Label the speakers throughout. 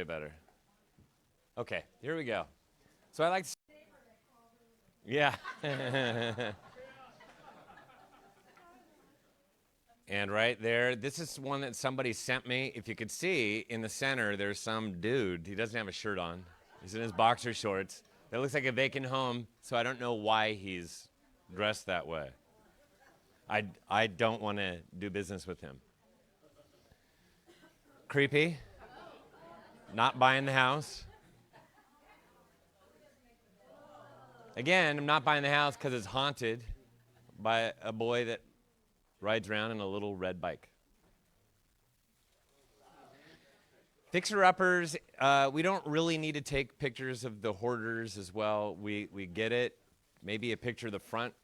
Speaker 1: Better. Okay, here we go. So I like to, yeah. And right there, this is one that somebody sent me. If you could see in the center, there's some dude. He doesn't have a shirt on. He's in his boxer shorts. That looks like a vacant home, so I don't know why he's dressed that way. I don't want to do business with him. Creepy. Not buying the house. Again, I'm not buying the house because it's haunted by a boy that rides around in a little red bike. Fixer-uppers, we don't really need to take pictures of the hoarders as well. We get it. Maybe a picture of the front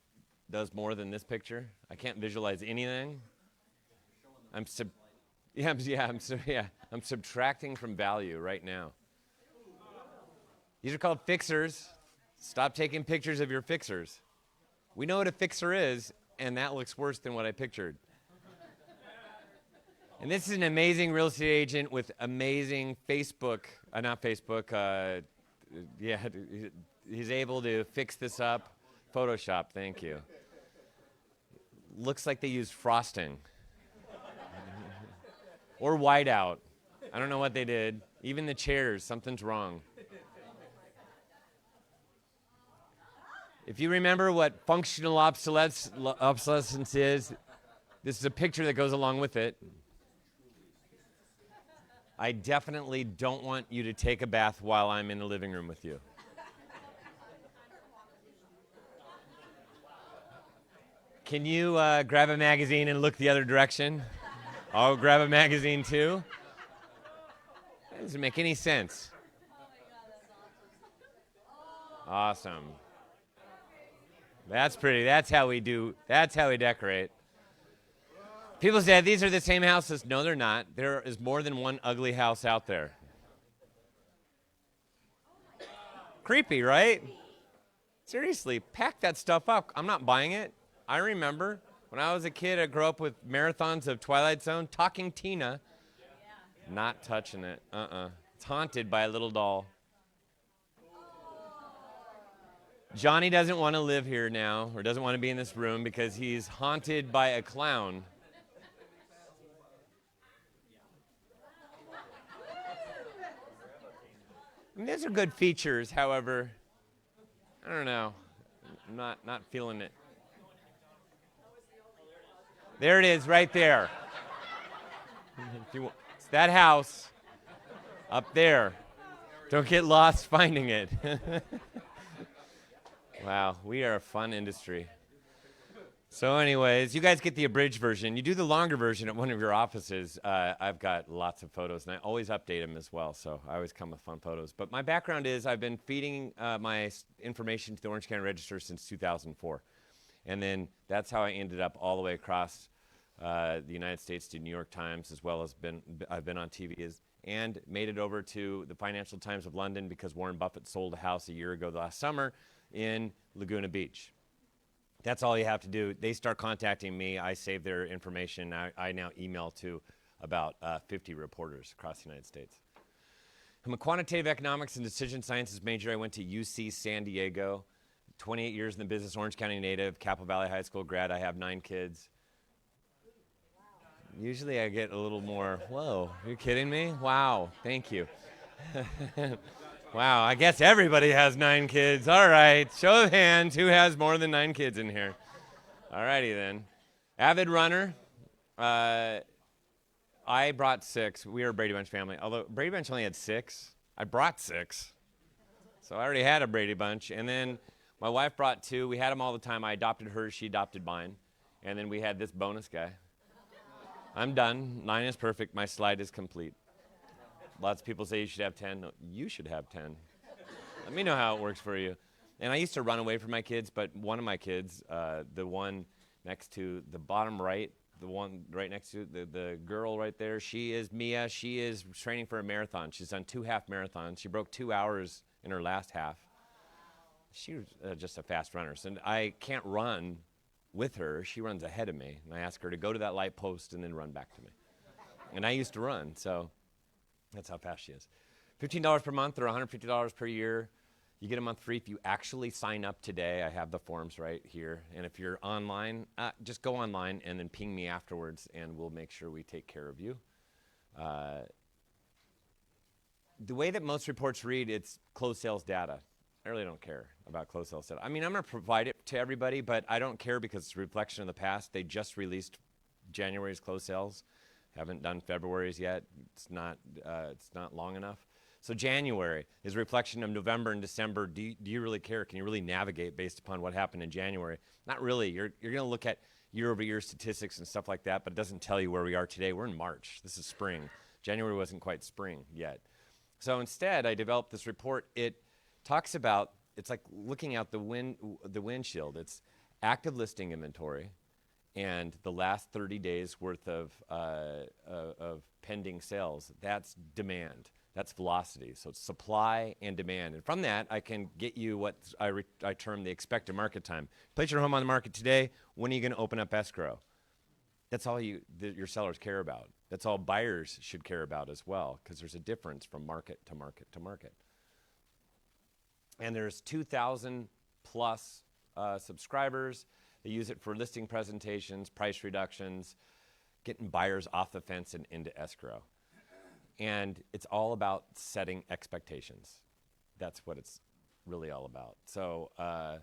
Speaker 1: does more than this picture. I can't visualize anything. I'm subtracting from value right now. These are called fixers. Stop taking pictures of your fixers. We know what a fixer is, and that looks worse than what I pictured. And this is an amazing real estate agent with amazing he's able to fix this up. Photoshop, thank you. Looks like they used frosting. Or whiteout. I don't know what they did. Even the chairs, something's wrong. If you remember what functional obsolescence is, this is a picture that goes along with it. I definitely don't want you to take a bath while I'm in the living room with you. Can you grab a magazine and look the other direction? I'll grab a magazine too. That doesn't make any sense. Awesome. That's pretty. That's how we decorate. People say these are the same houses. No, they're not. There is more than one ugly house out there. Creepy, right? Seriously, pack that stuff up. I'm not buying it. I remember when I was a kid, I grew up with marathons of Twilight Zone, Talking Tina. Not touching it. It's haunted by a little doll. Johnny doesn't want to live here now, or doesn't want to be in this room because he's haunted by a clown. I mean, these are good features, however, I don't know. I'm not feeling it. There it is, right there. It's that house up there. Don't get lost finding it. Wow, we are a fun industry. So anyways, you guys get the abridged version. You do the longer version at one of your offices. I've got lots of photos, and I always update them as well, so I always come with fun photos. But my background is I've been feeding my information to the Orange County Register since 2004. And then that's how I ended up all the way across the United States to New York Times, as well as I've been on TV and made it over to the Financial Times of London because Warren Buffett sold a house a year ago last summer in Laguna Beach. That's all you have to do. They start contacting me. I save their information. I now email to about 50 reporters across the United States. I'm a quantitative economics and decision sciences major. I went to UC San Diego. 28 years in the business, Orange County native, Capitol Valley High School grad. I have 9 kids. Usually I get a little more, whoa, are you kidding me? Wow, thank you. Wow, I guess everybody has 9 kids. All right, show of hands, who has more than 9 kids in here? All righty then. Avid runner. I brought 6. We are a Brady Bunch family. Although Brady Bunch only had 6, I brought 6. So I already had a Brady Bunch. And then my wife brought 2. We had them all the time. I adopted hers. She adopted mine. And then we had this bonus guy. I'm done. 9 is perfect. My slide is complete. Lots of people say you should have 10. No, you should have 10. Let me know how it works for you. And I used to run away from my kids, but one of my kids, the one next to the bottom right, the one right next to the girl right there, she is Mia. She is training for a marathon. She's done 2 half marathons. She broke 2 hours in her last half. She was just a fast runner. So I can't run with her. She runs ahead of me. And I ask her to go to that light post and then run back to me. And I used to run, so that's how fast she is. $15 per month or $150 per year. You get a month free if you actually sign up today. I have the forms right here. And if you're online, just go online and then ping me afterwards, and we'll make sure we take care of you. The way that most reports read, it's closed sales data. I really don't care about closed sales data. I mean, I'm going to provide it to everybody, but I don't care because it's a reflection of the past. They just released January's closed sales. Haven't done February's yet. It's not long enough. So January is a reflection of November and December. Do you really care? Can you really navigate based upon what happened in January? Not really. You're going to look at year-over-year statistics and stuff like that, but it doesn't tell you where we are today. We're in March. This is spring. January wasn't quite spring yet. So instead, I developed this report. It talks about, it's like looking out the windshield. It's active listing inventory and the last 30 days worth of pending sales. That's demand. That's velocity. So it's supply and demand. And from that, I can get you what I term the expected market time. Place your home on the market today. When are you going to open up escrow? That's all your sellers care about. That's all buyers should care about as well, because there's a difference from market to market to market. And there's 2,000 plus subscribers. They use it for listing presentations, price reductions, getting buyers off the fence and into escrow. And it's all about setting expectations. That's what it's really all about. So I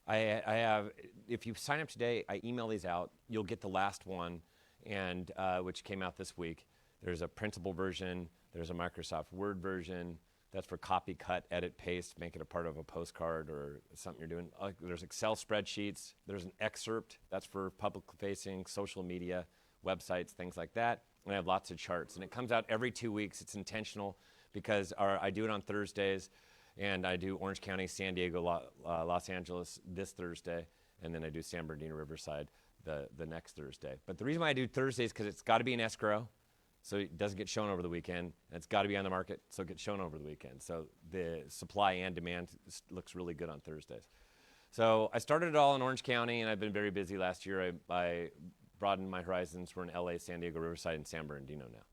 Speaker 1: have, if you sign up today, I email these out. You'll get the last one, and which came out this week. There's a printable version. There's a Microsoft Word version. That's for copy, cut, edit, paste, make it a part of a postcard or something you're doing. There's Excel spreadsheets. There's an excerpt. That's for public-facing, social media, websites, things like that. And I have lots of charts. And it comes out every 2 weeks. It's intentional because I do it on Thursdays, and I do Orange County, San Diego, Los Angeles this Thursday, and then I do San Bernardino, Riverside the next Thursday. But the reason why I do Thursdays is because it's got to be in escrow, so it doesn't get shown over the weekend. And it's got to be on the market, so it gets shown over the weekend. So the supply and demand looks really good on Thursdays. So I started it all in Orange County, and I've been very busy last year. I broadened my horizons. We're in LA, San Diego, Riverside, and San Bernardino now.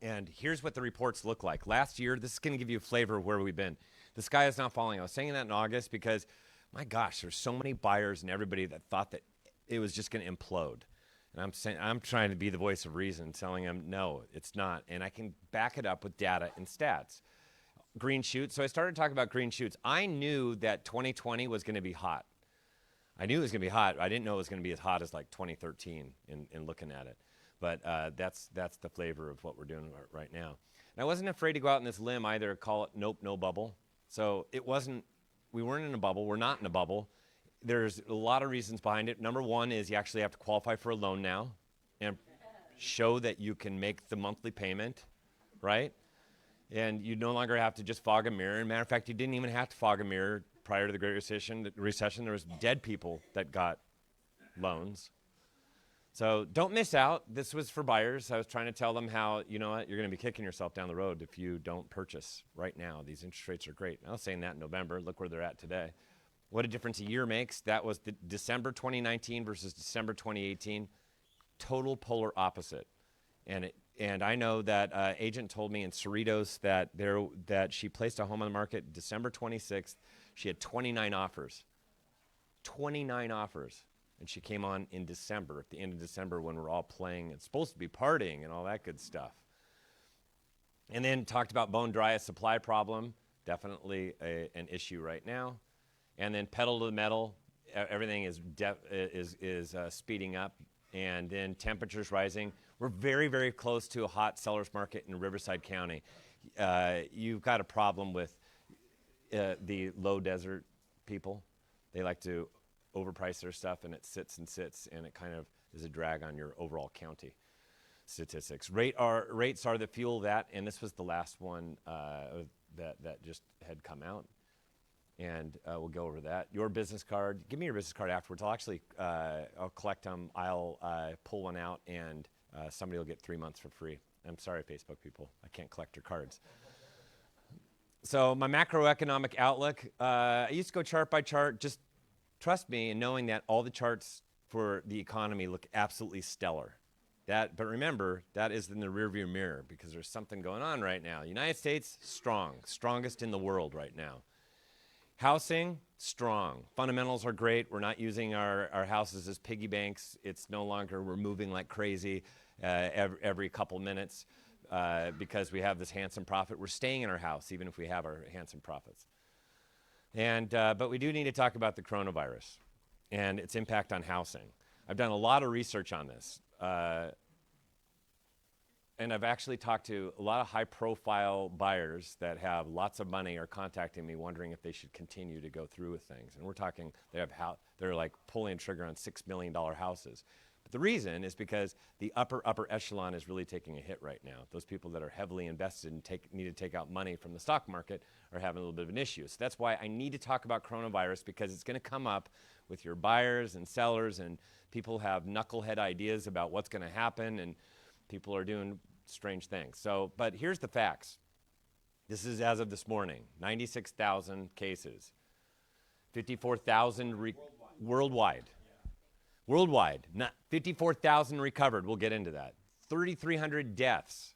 Speaker 1: And here's what the reports look like. Last year, this is going to give you a flavor of where we've been. The sky is not falling. I was saying that in August because, my gosh, there's so many buyers and everybody that thought that it was just going to implode. And I'm trying to be the voice of reason, telling them, no, it's not. And I can back it up with data and stats. Green shoots. So I started talking about green shoots. I knew that 2020 was going to be hot. I knew it was going to be hot. I didn't know it was going to be as hot as like 2013 in looking at it. But that's the flavor of what we're doing right now. And I wasn't afraid to go out on this limb either, call it nope, no bubble. So we weren't in a bubble. We're not in a bubble. There's a lot of reasons behind it. Number one is you actually have to qualify for a loan now and show that you can make the monthly payment, right? And you no longer have to just fog a mirror. As a matter of fact, you didn't even have to fog a mirror prior to the Great Recession. There was dead people that got loans. So don't miss out. This was for buyers. I was trying to tell them how, you know what, you're going to be kicking yourself down the road if you don't purchase right now. These interest rates are great. I was saying that in November. Look where they're at today. What a difference a year makes. That was the December 2019 versus December 2018. Total polar opposite. And I know that agent told me in Cerritos that she placed a home on the market December 26th. She had 29 offers. 29 offers. And she came on in December, at the end of December, when we're all playing. It's supposed to be partying and all that good stuff. And then talked about bone dry, a supply problem. Definitely an issue right now. And then pedal to the metal. Everything is speeding up. And then temperatures rising. We're very, very close to a hot seller's market in Riverside County. You've got a problem with the low desert people. They like to overprice their stuff, and it sits, and it kind of is a drag on your overall county statistics. Rates are the fuel of that, and this was the last one that just had come out. And we'll go over that. Your business card, give me your business card afterwards. I'll collect them. I'll pull one out, and somebody will get 3 months for free. I'm sorry, Facebook people. I can't collect your cards. So my macroeconomic outlook, I used to go chart by chart. Just trust me in knowing that all the charts for the economy look absolutely stellar. But remember, that is in the rearview mirror because there's something going on right now. United States, strongest in the world right now. Housing, strong. Fundamentals are great. We're not using our houses as piggy banks. It's no longer we're moving like crazy every couple minutes because we have this handsome profit. We're staying in our house even if we have our handsome profits. But we do need to talk about the coronavirus and its impact on housing. I've done a lot of research on this. And I've actually talked to a lot of high-profile buyers that have lots of money are contacting me wondering if they should continue to go through with things. And we're talking, they're like pulling a trigger on $6 million houses. But the reason is because the upper echelon is really taking a hit right now. Those people that are heavily invested and need to take out money from the stock market are having a little bit of an issue. So that's why I need to talk about coronavirus, because it's going to come up with your buyers and sellers, and people have knucklehead ideas about what's going to happen, and people are doing strange things. So, but here's the facts. This is as of this morning, 96,000 cases, 54,000 worldwide. Worldwide, 54,000 recovered. We'll get into that. 3,300 deaths.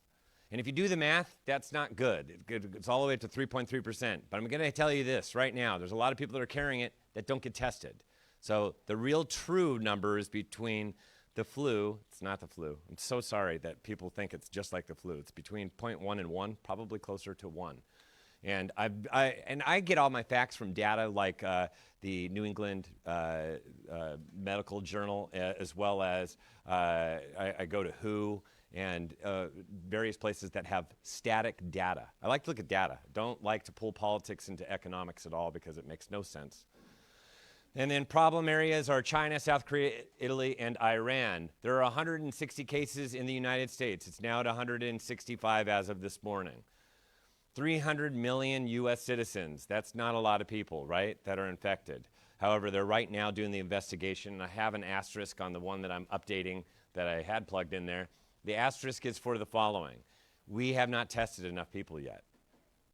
Speaker 1: And if you do the math, that's not good. It's all the way up to 3.3%. But I'm going to tell you this right now. There's a lot of people that are carrying it that don't get tested. So the real true number is between the flu. It's not the flu. I'm so sorry that people think it's just like the flu. It's between 0.1 and 1, probably closer to 1. And I get all my facts from data like the New England Medical Journal, as well as I go to WHO and various places that have static data. I like to look at data. I don't like to pull politics into economics at all because it makes no sense. And then problem areas are China, South Korea, Italy, and Iran. There are 160 cases in the United States. It's now at 165 as of this morning. 300 million U.S. citizens. That's not a lot of people, right, that are infected. However, they're right now doing the investigation. And I have an asterisk on the one that I'm updating that I had plugged in there. The asterisk is for the following. We have not tested enough people yet.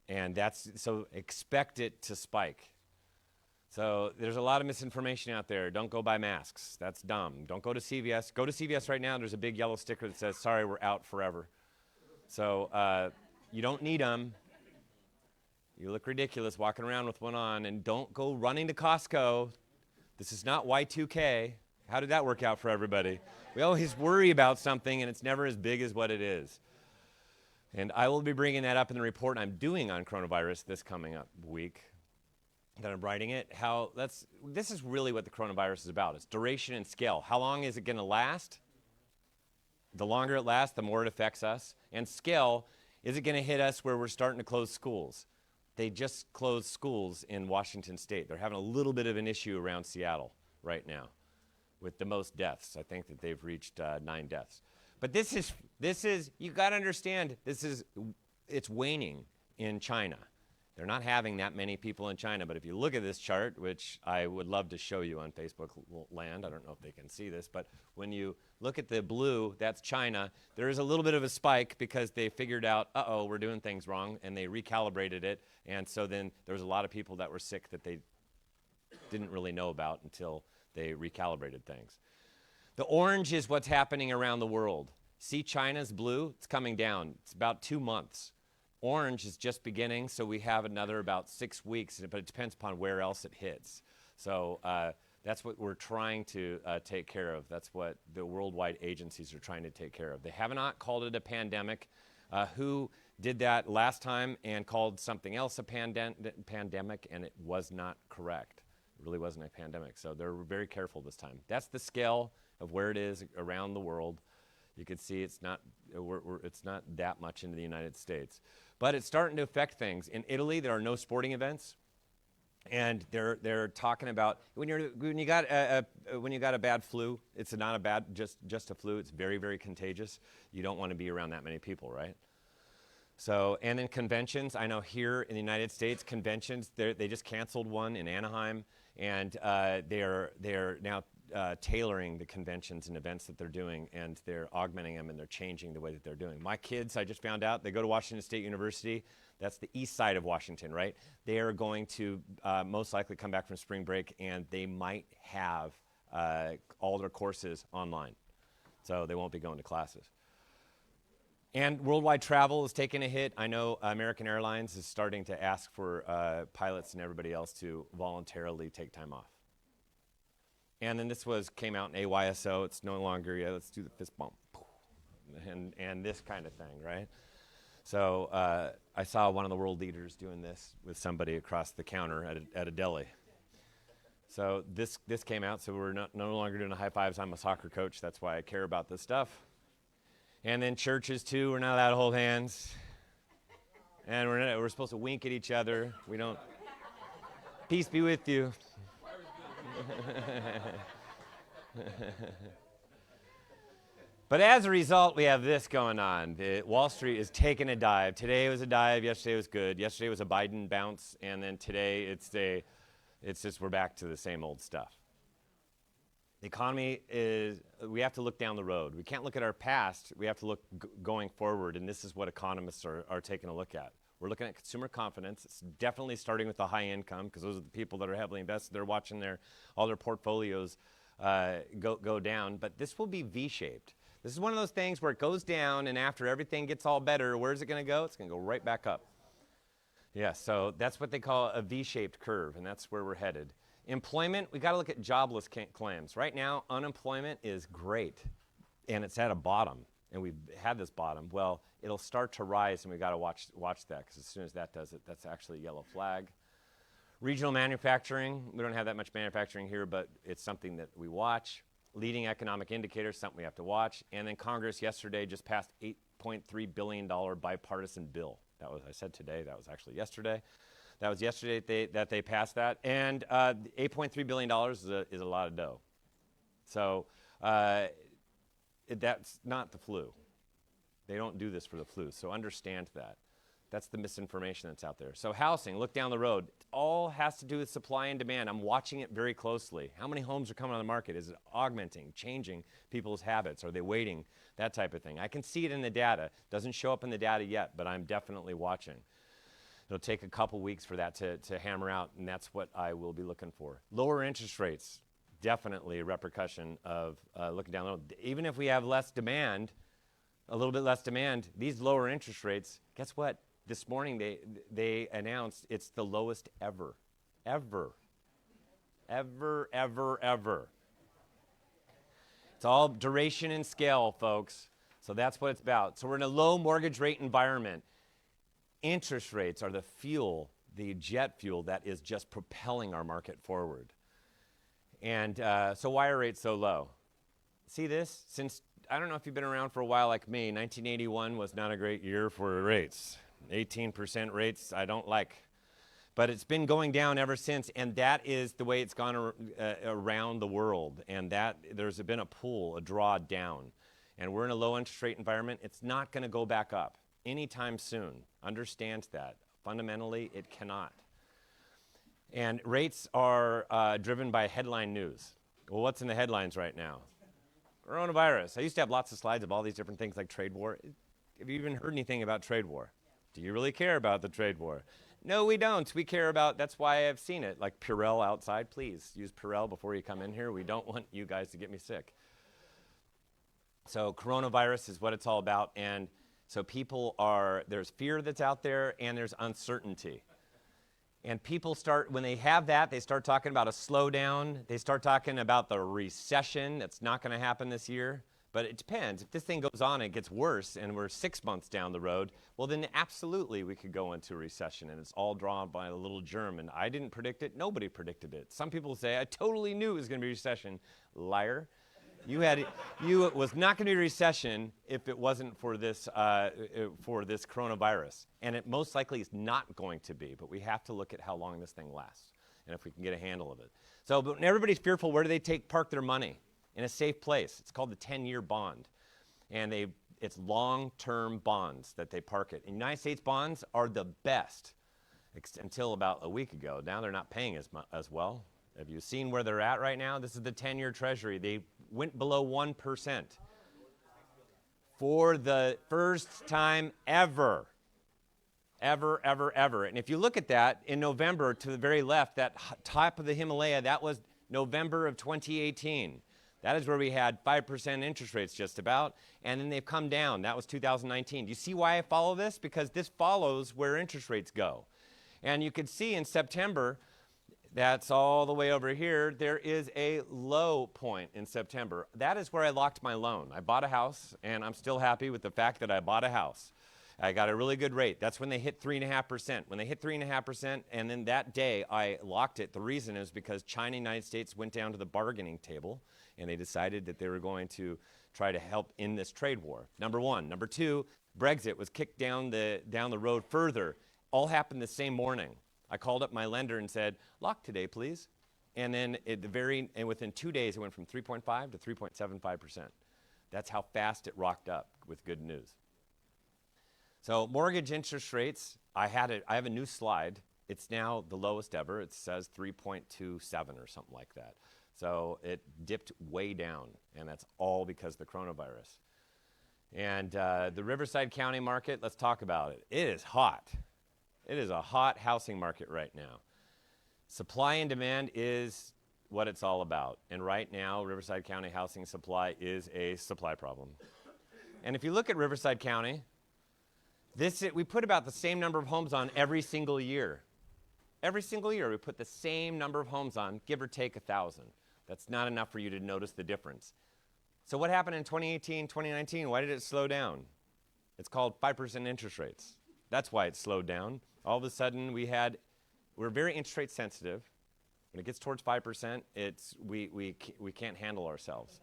Speaker 1: And so expect it to spike. So there's a lot of misinformation out there. Don't go buy masks. That's dumb. Don't go to CVS. Go to CVS right now. There's a big yellow sticker that says, sorry, we're out forever. So you don't need them. You look ridiculous walking around with one on. And don't go running to Costco. This is not Y2K. How did that work out for everybody? We always worry about something, and it's never as big as what it is. And I will be bringing that up in the report I'm doing on coronavirus this coming up week that I'm writing it. This is really what the coronavirus is about. It's duration and scale. How long is it going to last? The longer it lasts, the more it affects us. And scale, is it going to hit us where we're starting to close schools? They just closed schools in Washington State. They're having a little bit of an issue around Seattle right now with the most deaths. I think that they've reached 9 deaths. But this is you got to understand, it's waning in China. They're not having that many people in China, but if you look at this chart, which I would love to show you on Facebook land, I don't know if they can see this, but when you look at the blue, that's China. There is a little bit of a spike because they figured out, we're doing things wrong, and they recalibrated it, and so then there was a lot of people that were sick that they didn't really know about until they recalibrated things. The orange is what's happening around the world. See China's blue? It's coming down. It's about 2 months. Orange is just beginning, so we have another about 6 weeks, but it depends upon where else it hits. So that's what we're trying to take care of. That's what the worldwide agencies are trying to take care of. They have not called it a pandemic. WHO did that last time and called something else a pandemic, and it was not correct. It really wasn't a pandemic, so they're very careful this time. That's the scale of where it is around the world. You can see it's not that much into the United States. But it's starting to affect things. In Italy, there are no sporting events, and they're talking about when you got a bad flu, it's not a bad just a flu. It's very, very contagious. You don't want to be around that many people, right? So, and then conventions. I know here in the United States, conventions they just canceled one in Anaheim, and they're now tailoring the conventions and events that they're doing, and they're augmenting them, and they're changing the way that they're doing. My kids, I just found out, they go to Washington State University. That's the east side of Washington, right? They are going to most likely come back from spring break, and they might have all their courses online. So they won't be going to classes. And worldwide travel is taking a hit. I know American Airlines is starting to ask for pilots and everybody else to voluntarily take time off. And then this came out in AYSO. It's no longer, let's do the fist bump. And this kind of thing, right? So I saw one of the world leaders doing this with somebody across the counter at a deli. So this came out, so we're no longer doing the high fives. I'm a soccer coach. That's why I care about this stuff. And then churches, too, we're not allowed to hold hands. And we're supposed to wink at each other. We don't. Peace be with you. But as a result, we have this going on. Wall Street is taking a dive. Today was a dive. Yesterday was good. Yesterday was a Biden bounce. And then today it's just we're back to the same old stuff. The economy we have to look down the road. We can't look at our past. We have to look going forward, and this is what economists are taking a look at. We're looking at consumer confidence. It's definitely starting with the high income, because those are the people that are heavily invested. They're watching all their portfolios go down, but this will be V-shaped. This is one of those things where it goes down, and after everything gets all better, where's it going to go? It's going to go right back up. Yeah, so that's what they call a V-shaped curve, and that's where we're headed. Employment, we got to look at jobless claims. Right now, unemployment is great, and it's at a bottom, and we've had this bottom. Well, it'll start to rise, and we got to watch that, because as soon as that does it, that's actually a yellow flag. Regional manufacturing, we don't have that much manufacturing here, but it's something that we watch. Leading economic indicators, something we have to watch. And then Congress yesterday just passed $8.3 billion bipartisan bill. I said today, that was actually yesterday. That was yesterday that they passed that. And $8.3 billion is a lot of dough. So that's not the flu. They don't do this for the flu, so understand that. That's the misinformation that's out there. So housing, look down the road. It all has to do with supply and demand. I'm watching it very closely. How many homes are coming on the market? Is it augmenting, changing people's habits? Are they waiting? That type of thing. I can see it in the data. Doesn't show up in the data yet, but I'm definitely watching. It'll take a couple weeks for that to hammer out, and that's what I will be looking for. Lower interest rates, definitely a repercussion of looking down the road. Even if we have less demand, a little bit less demand, these lower interest rates, guess what? This morning they announced it's the lowest ever. Ever. Ever, ever, ever. It's all duration and scale, folks. So that's what it's about. So we're in a low mortgage rate environment. Interest rates are the fuel, the jet fuel that is just propelling our market forward. And so why are rates so low? See this? Since, I don't know if you've been around for a while like me, 1981 was not a great year for rates. 18% rates I don't like. But it's been going down ever since, and that is the way it's gone around the world. And that there's been a pull, a draw down. And we're in a low interest rate environment. It's not going to go back up anytime soon. Understand that. Fundamentally, it cannot. And rates are driven by headline news. Well, what's in the headlines right now? Coronavirus. I used to have lots of slides of all these different things like trade war. Have you even heard anything about trade war? Do you really care about the trade war? No, we don't. We care about, that's why I've seen it, like Purell outside. Please use Purell before you come in here. We don't want you guys to get me sick. So coronavirus is what it's all about. And so there's fear that's out there, and there's uncertainty. And people when they have that, they start talking about a slowdown. They start talking about the recession that's not going to happen this year. But it depends. If this thing goes on and it gets worse and we're 6 months down the road, well, then absolutely we could go into a recession, and it's all drawn by a little germ. And I didn't predict it. Nobody predicted it. Some people say, I totally knew it was going to be a recession. Liar. It was not going to be a recession if it wasn't for this coronavirus. And it most likely is not going to be, but we have to look at how long this thing lasts and if we can get a handle of it. So, but when everybody's fearful, where do they park their money? In a safe place. It's called the 10-year bond. And it's long-term bonds that they park it. And United States bonds are the best until about a week ago. Now they're not paying as well. Have you seen where they're at right now? This is the 10-year Treasury. They went below 1% for the first time ever. Ever, ever, ever. And if you look at that, in November, to the very left, that top of the Himalaya, that was November of 2018. That is where we had 5% interest rates just about, and then they've come down. That was 2019. Do you see why I follow this? Because this follows where interest rates go. And you could see in September, that's all the way over here, there is a low point in September. That is where I locked my loan. I bought a house, and I'm still happy with the fact that I bought a house. I got a really good rate. That's when they hit 3.5%. When they hit 3.5%, and then that day I locked it, the reason is because China and the United States went down to the bargaining table, and they decided that they were going to try to help in this trade war. Number one. Number two, Brexit was kicked down the road further. All happened the same morning. I called up my lender and said, lock today, please. And then within 2 days, it went from 3.5 to 3.75%. That's how fast it rocked up with good news. So mortgage interest rates, I have a new slide. It's now the lowest ever. It says 3.27 or something like that. So it dipped way down, and that's all because of the coronavirus. And the Riverside County market, let's talk about it. It is hot. It is a hot housing market right now. Supply and demand is what it's all about. And right now, Riverside County housing supply is a supply problem. And if you look at Riverside County, we put about the same number of homes on every single year. Every single year, we put the same number of homes on, give or take 1,000. That's not enough for you to notice the difference. So what happened in 2018, 2019? Why did it slow down? It's called 5% interest rates. That's why it slowed down. All of a sudden, we're very interest rate sensitive. When it gets towards 5%, we can't handle ourselves.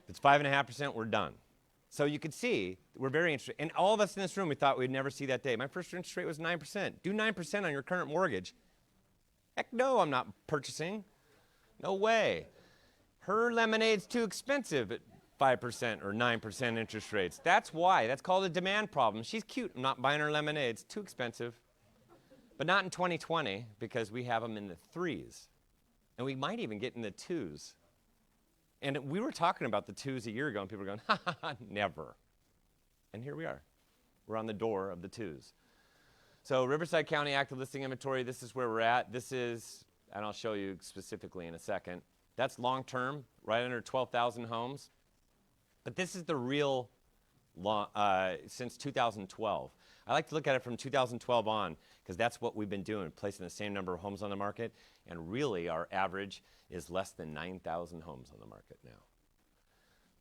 Speaker 1: If it's 5.5%, we're done. So you could see, we're very interested. And all of us in this room, we thought we'd never see that day. My first interest rate was 9%. Do 9% on your current mortgage. Heck no, I'm not purchasing. No way. Her lemonade's too expensive at 5% or 9% interest rates. That's why. That's called a demand problem. She's cute. I'm not buying her lemonade. It's too expensive. But not in 2020, because we have them in the 3s. And we might even get in the 2s. And we were talking about the 2s a year ago, and people were going, ha, ha, ha, never. And here we are. We're on the door of the 2s. So Riverside County active listing inventory, this is where we're at. This is, and I'll show you specifically in a second. That's long-term, right under 12,000 homes. But this is the real since 2012. I like to look at it from 2012 on, because that's what we've been doing, placing the same number of homes on the market. And really, our average is less than 9,000 homes on the market now.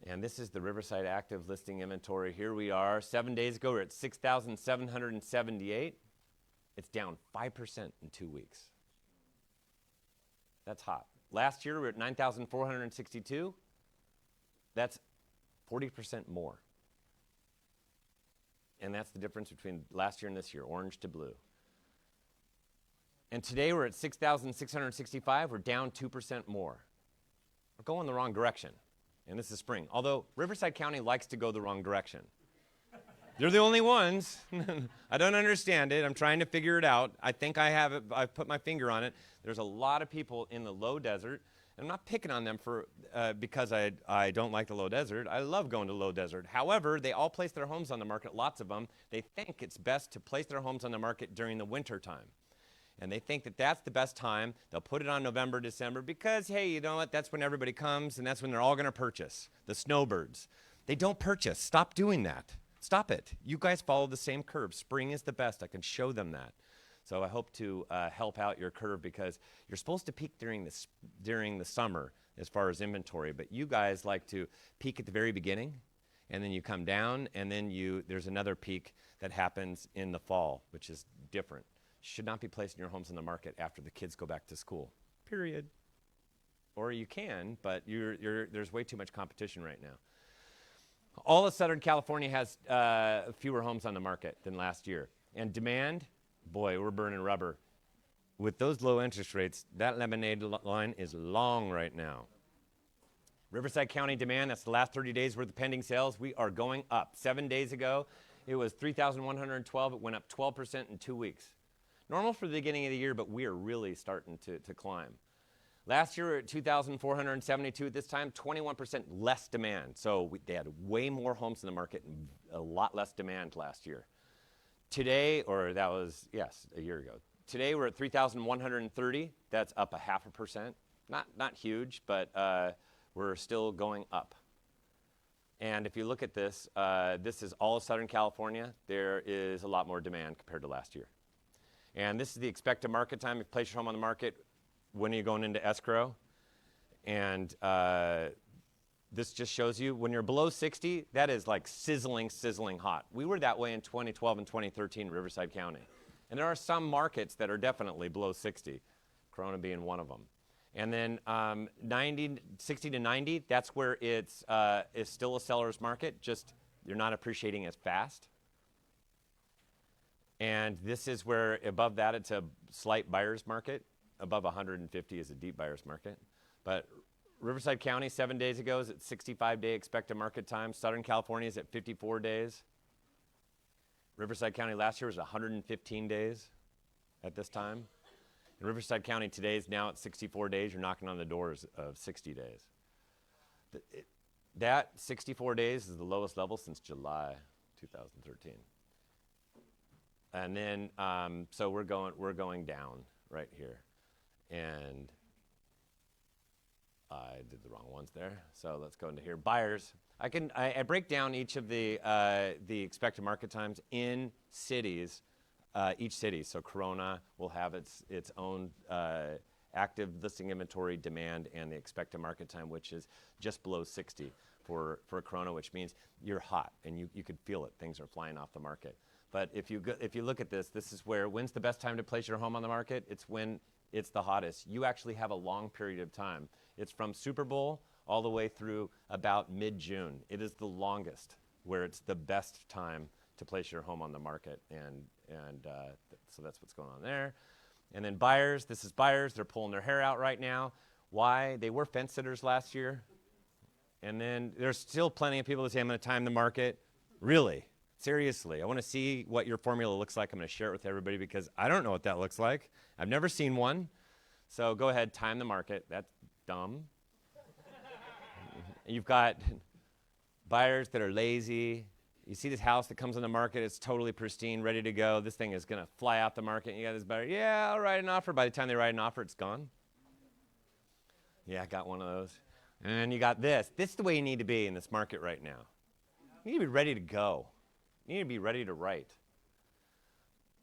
Speaker 1: And this is the Riverside active listing inventory. Here we are. 7 days ago, we're at 6,778. It's down 5% in 2 weeks. That's hot. Last year, we were at 9,462. That's 40% more. And that's the difference between last year and this year, orange to blue. And today we're at 6,665. We're down 2% more. We're going the wrong direction. And this is spring. Although Riverside County likes to go the wrong direction. They're the only ones. I don't understand it. I'm trying to figure it out. I think I have it. I've put my finger on it. There's a lot of people in the low desert. I'm not picking on them because I don't like the low desert. I love going to low desert. However, they all place their homes on the market, lots of them. They think it's best to place their homes on the market during the winter time. And they think that that's the best time. They'll put it on November, December because, hey, you know what? That's when everybody comes, and that's when they're all going to purchase, the snowbirds. They don't purchase. Stop doing that. Stop it. You guys follow the same curve. Spring is the best. I can show them that. So I hope to help out your curve because you're supposed to peak during the summer as far as inventory, but you guys like to peak at the very beginning, and then you come down, and then there's another peak that happens in the fall, which is different. You should not be placing your homes on the market after the kids go back to school, period. Or you can, but there's way too much competition right now. All of Southern California has fewer homes on the market than last year. And demand, boy, we're burning rubber. With those low interest rates, that lemonade line is long right now. Riverside County demand, that's the last 30 days worth of pending sales. We are going up. 7 days ago, it was 3,112. It went up 12% in 2 weeks. Normal for the beginning of the year, but we are really starting to climb. Last year, we were at 2,472. At this time, 21% less demand. So they had way more homes in the market and a lot less demand last year. Today, or that was, yes, a year ago. Today, we're at 3,130. That's up 0.5%. Not huge, but we're still going up. And if you look at this, this is all of Southern California. There is a lot more demand compared to last year. And this is the expected market time. If you place your home on the market, when are you going into escrow? And this just shows you when you're below 60, that is like sizzling, sizzling hot. We were that way in 2012 and 2013 in Riverside County. And there are some markets that are definitely below 60, Corona being one of them. And then 60 to 90, that's where it's still a seller's market, just you're not appreciating as fast. And this is where above that it's a slight buyer's market. Above 150 is a deep buyer's market. But Riverside County 7 days ago is at 65-day expected market time. Southern California is at 54 days. Riverside County last year was 115 days at this time. In Riverside County today is now at 64 days. You're knocking on the doors of 60 days. That 64 days is the lowest level since July 2013. And then, so we're going down right here. And I did the wrong ones there. So let's go into here. Buyers. I break down each of the expected market times in cities, each city. So Corona will have its own active listing inventory demand and the expected market time, which is just below 60 for Corona, which means you're hot and you could feel it. Things are flying off the market. But if you look at this, this is when's the best time to place your home on the market? It's when it's the hottest. You actually have a long period of time. It's from Super Bowl all the way through about mid-June. It is the longest where it's the best time to place your home on the market. So that's what's going on there. And then buyers, this is buyers. They're pulling their hair out right now. Why? They were fence sitters last year. And then there's still plenty of people that say, I'm going to time the market. Really? Seriously, I want to see what your formula looks like. I'm going to share it with everybody because I don't know what that looks like. I've never seen one. So go ahead, time the market. That's dumb. You've got buyers that are lazy. You see this house that comes on the market, it's totally pristine, ready to go. This thing is going to fly out the market. And you got this buyer, yeah, I'll write an offer. By the time they write an offer, it's gone. Yeah, I got one of those. And you got this. This is the way you need to be in this market right now. You need to be ready to go. You need to be ready to write.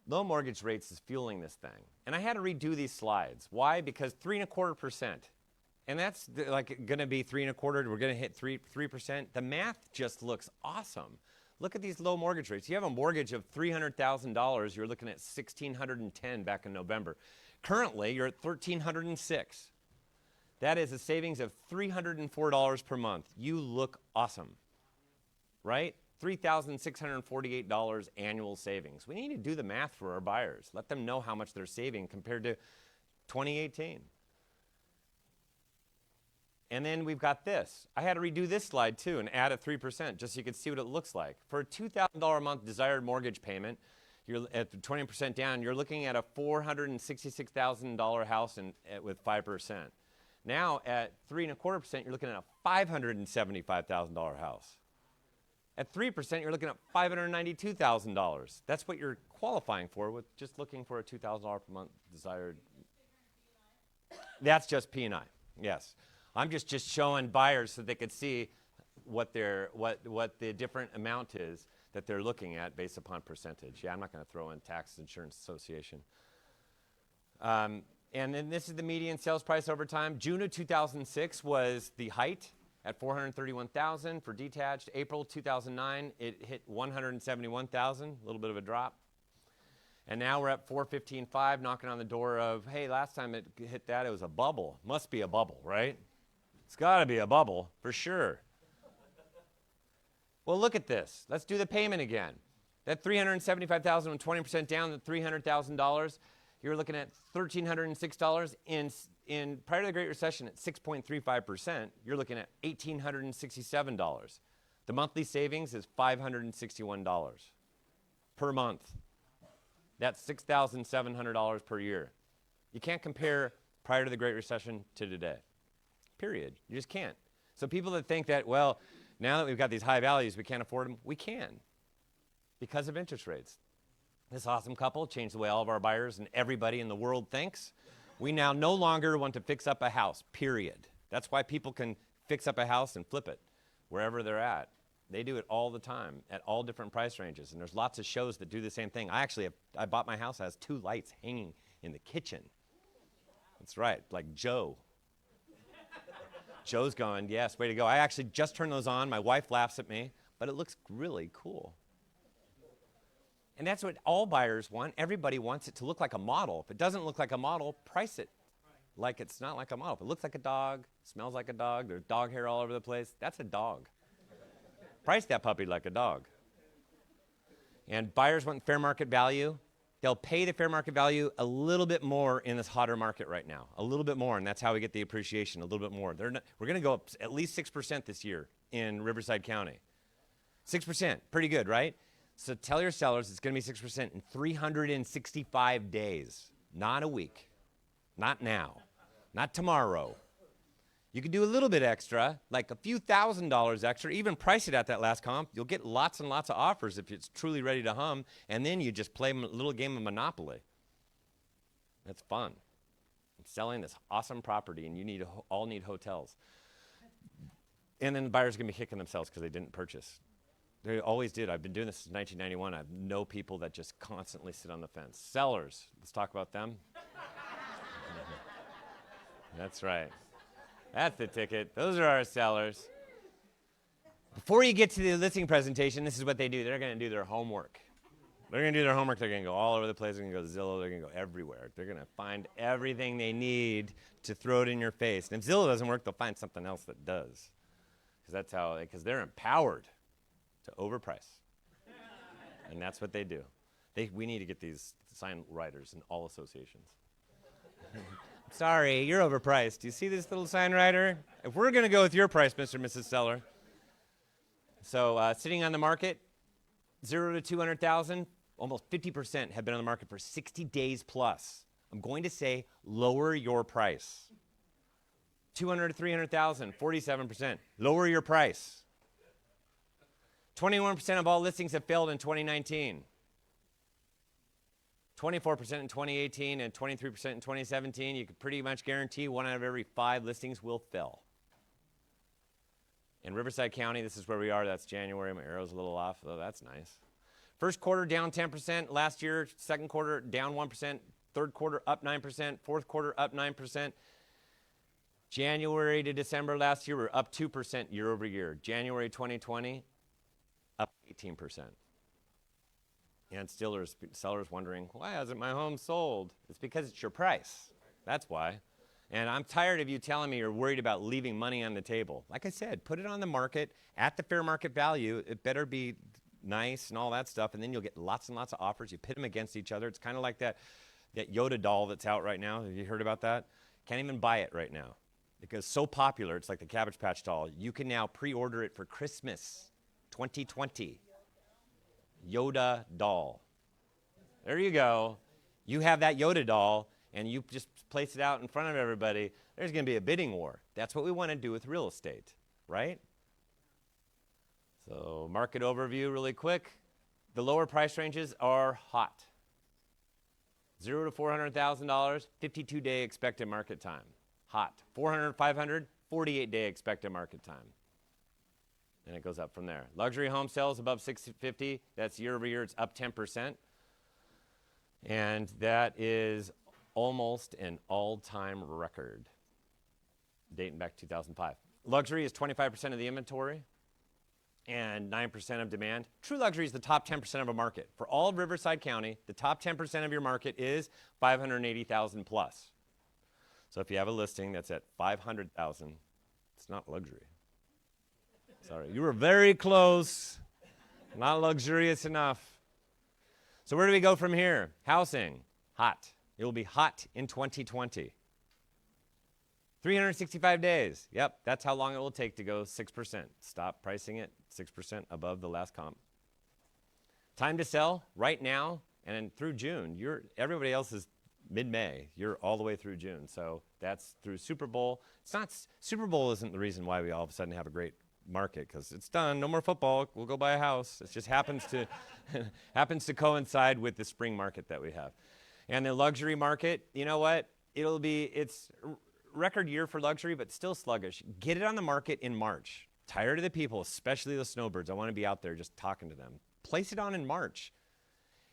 Speaker 1: Low mortgage rates is fueling this thing. And I had to redo these slides. Why? Because 3.25%. And that's like going to be 3.25. We're going to hit 3%. The math just looks awesome. Look at these low mortgage rates. You have a mortgage of $300,000. You're looking at $1,610 back in November. Currently, you're at $1,306. That is a savings of $304 per month. You look awesome, right? $3,648 annual savings. We need to do the math for our buyers. Let them know how much they're saving compared to 2018. And then we've got this. I had to redo this slide too and add a 3% just so you could see what it looks like. For a $2,000 a month desired mortgage payment, you're at 20% down, you're looking at a $466,000 house with 5%. Now at 3.25%, you're looking at a $575,000 house. At 3%, you're looking at $592,000. That's what you're qualifying for with just looking for a $2,000 per month desired. That's just P&I, yes. I'm just showing buyers so they could see what the different amount is that they're looking at based upon percentage. Yeah, I'm not going to throw in Tax Insurance Association. And then this is the median sales price over time. June of 2006 was the height at $431,000 for detached. April 2009, it hit $171,000, a little bit of a drop. And now we're at $415,500, knocking on the door of, hey, last time it hit that, it was a bubble. Must be a bubble, right? It's got to be a bubble, for sure. Well, look at this. Let's do the payment again. That $375,000 and 20% down to $300,000, you're looking at $1,306. In prior to the Great Recession at 6.35%, you're looking at $1,867. The monthly savings is $561 per month. That's $6,700 per year. You can't compare prior to the Great Recession to today, period. You just can't. So people that think that, well, now that we've got these high values, we can't afford them, we can because of interest rates. This awesome couple changed the way all of our buyers and everybody in the world thinks. We now no longer want to fix up a house, period. That's why people can fix up a house and flip it wherever they're at. They do it all the time at all different price ranges. And there's lots of shows that do the same thing. I bought my house that has 2 lights hanging in the kitchen. That's right, like Joe. Joe's going, yes, way to go. I actually just turned those on. My wife laughs at me, but it looks really cool. And that's what all buyers want. Everybody wants it to look like a model. If it doesn't look like a model, price it like it's not like a model. If it looks like a dog, smells like a dog, there's dog hair all over the place, that's a dog. Price that puppy like a dog. And buyers want fair market value. They'll pay the fair market value a little bit more in this hotter market right now. A little bit more, and that's how we get the appreciation, a little bit more. We're going to go up at least 6% this year in Riverside County. 6%, pretty good, right? So tell your sellers it's going to be 6% in 365 days, not a week, not now, not tomorrow. You can do a little bit extra, like a few $1,000s extra, even price it at that last comp. You'll get lots and lots of offers if it's truly ready to hum, and then you just play a little game of Monopoly. That's fun. It's selling this awesome property, and you all need hotels. And then the buyers are going to be kicking themselves because they didn't purchase. They always did. I've been doing this since 1991. I know people that just constantly sit on the fence. Sellers, let's talk about them. That's right. That's the ticket. Those are our sellers. Before you get to the listing presentation, this is what they do. They're going to do their homework. They're going to do their homework. They're going to go all over the place. They're going to go to Zillow. They're going to go everywhere. They're going to find everything they need to throw it in your face. And if Zillow doesn't work, they'll find something else that does. Because they're empowered to overprice. And that's what they do. We need to get these sign writers in all associations. Sorry, you're overpriced. Do you see this little sign writer? If we're going to go with your price, Mr. and Mrs. Seller. So sitting on the market, 0 to 200,000, almost 50% have been on the market for 60 days plus. I'm going to say lower your price. 200 to 300,000, 47%. Lower your price. 21% of all listings have failed in 2019. 24% in 2018 and 23% in 2017. You can pretty much guarantee 1 out of every 5 listings will fail. In Riverside County, this is where we are. That's January. My arrow's a little off, though that's nice. First quarter down 10%. Last year, second quarter down 1%. Third quarter up 9%. Fourth quarter up 9%. January to December last year, we're up 2% year over year. January 2020, up 18%. And sellers wondering, why hasn't my home sold? It's because it's your price. That's why. And I'm tired of you telling me you're worried about leaving money on the table. Like I said, put it on the market at the fair market value. It better be nice and all that stuff, and then you'll get lots and lots of offers. You pit them against each other. It's kind of like that Yoda doll that's out right now. Have you heard about that? Can't even buy it right now because it's so popular. It's like the Cabbage Patch doll. You can now pre-order it for Christmas 2020. Yoda doll. There you go. You have that Yoda doll, and you just place it out in front of everybody. There's going to be a bidding war. That's what we want to do with real estate, right? So market overview really quick. The lower price ranges are hot. 0 to $400,000, 52-day expected market time. Hot. 400, 500, 48-day expected market time. And it goes up from there. Luxury home sales above 650, that's year over year, it's up 10%. And that is almost an all-time record, dating back to 2005. Luxury is 25% of the inventory and 9% of demand. True luxury is the top 10% of a market. For all of Riverside County, the top 10% of your market is 580,000 plus. So if you have a listing that's at 500,000, it's not luxury. Sorry, you were very close. Not luxurious enough. So where do we go from here? Housing, hot. It will be hot in 2020. 365 days. Yep, that's how long it will take to go 6%. Stop pricing it 6% above the last comp. Time to sell right now and through June. Everybody else is mid-May. You're all the way through June. So that's through Super Bowl. Super Bowl isn't the reason why we all of a sudden have a great market, because it's done. No more football. We'll go buy a house. It just happens to coincide with the spring market that we have. And the luxury market, you know what? record year for luxury, but still sluggish. Get it on the market in March. Tired of the people, especially the snowbirds. I want to be out there just talking to them. Place it on in March.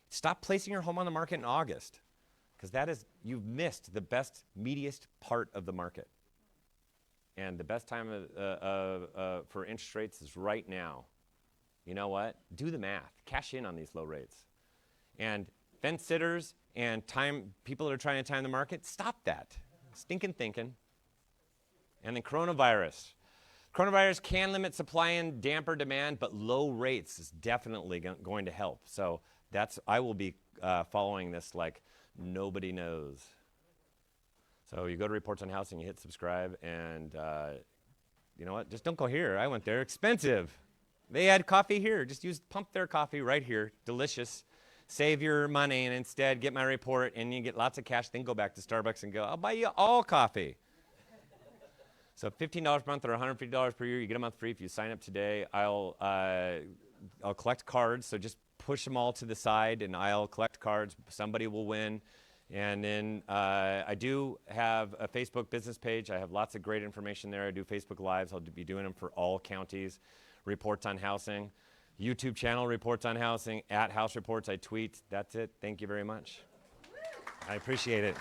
Speaker 1: Stop placing your home on the market in August, because you've missed the best, meatiest part of the market. And the best time for interest rates is right now. You know what? Do the math. Cash in on these low rates. And fence sitters and people that are trying to time the market, stop that. Stinking thinking. And then coronavirus. Coronavirus can limit supply and damper demand, but low rates is definitely going to help. So I will be following this like nobody knows. So you go to Reports on Housing, you hit subscribe, and you know what? Just don't go here. I went there. Expensive. They had coffee here. Just pump their coffee right here. Delicious. Save your money and instead get my report, and you get lots of cash. Then go back to Starbucks and go, I'll buy you all coffee. So $15 per month or $150 per year, you get a month free if you sign up today. I'll collect cards, so just push them all to the side, and I'll collect cards. Somebody will win. And then I do have a Facebook business page. I have lots of great information there. I do Facebook Lives. I'll be doing them for all counties. Reports on Housing. YouTube channel, Reports on Housing. @House Reports, I tweet. That's it. Thank you very much. I appreciate it.